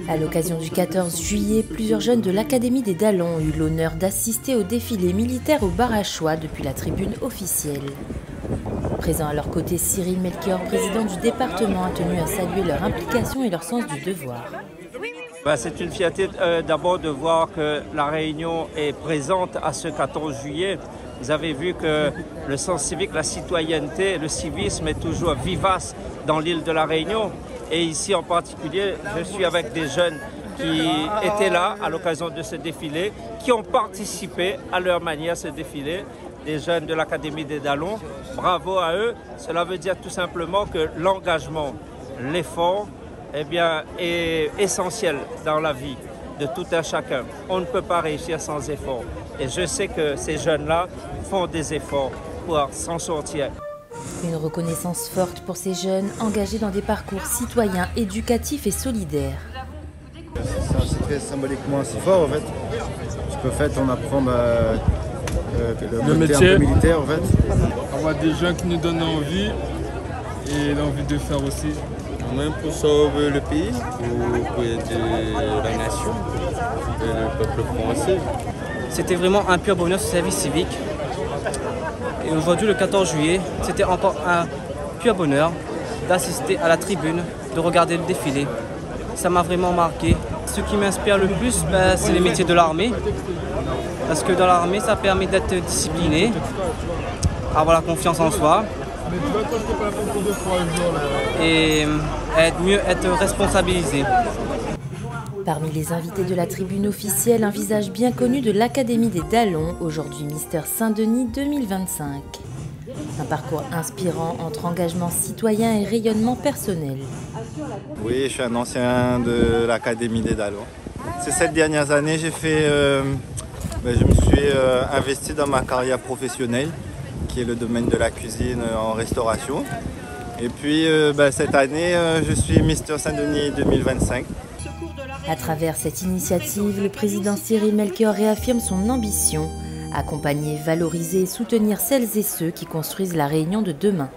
À l'occasion du 14 juillet, plusieurs jeunes de l'Académie des Dallons ont eu l'honneur d'assister au défilé militaire au Barachois depuis la tribune officielle. Présent à leur côté, Cyril Melchior, président du département, a tenu à saluer leur implication et leur sens du devoir. C'est une fierté d'abord de voir que la Réunion est présente à ce 14 juillet. Vous avez vu que le sens civique, la citoyenneté, le civisme est toujours vivace dans l'île de la Réunion. Et ici en particulier, je suis avec des jeunes qui étaient là à l'occasion de ce défilé, qui ont participé à leur manière à ce défilé, des jeunes de l'Académie des Dallons. Bravo à eux. Cela veut dire tout simplement que l'engagement, l'effort, est essentiel dans la vie de tout un chacun. On ne peut pas réussir sans effort. Et je sais que ces jeunes-là font des efforts pour s'en sortir. Une reconnaissance forte pour ces jeunes engagés dans des parcours citoyens, éducatifs et solidaires. C'est très symboliquement assez fort en fait. Parce qu'en fait on apprend le métier militaire en fait. On voit des gens qui nous donnent envie et l'envie de faire aussi. Même pour sauver le pays, pour aider la nation et le peuple français. C'était vraiment un pur bonheur ce service civique. Et aujourd'hui, le 14 juillet, c'était encore un pur bonheur d'assister à la tribune, de regarder le défilé. Ça m'a vraiment marqué. Ce qui m'inspire le plus, c'est les métiers de l'armée. Parce que dans l'armée, ça permet d'être discipliné, avoir la confiance en soi et mieux être responsabilisé. Parmi les invités de la tribune officielle, un visage bien connu de l'Académie des Dallons, aujourd'hui Mister Saint-Denis 2025. Un parcours inspirant entre engagement citoyen et rayonnement personnel. Oui, je suis un ancien de l'Académie des Dallons. Ces 7 dernières années, je me suis investi dans ma carrière professionnelle, qui est le domaine de la cuisine en restauration. Et puis cette année, je suis Mister Saint-Denis 2025. À travers cette initiative, le président Cyril Melchior réaffirme son ambition, accompagner, valoriser et soutenir celles et ceux qui construisent la Réunion de demain.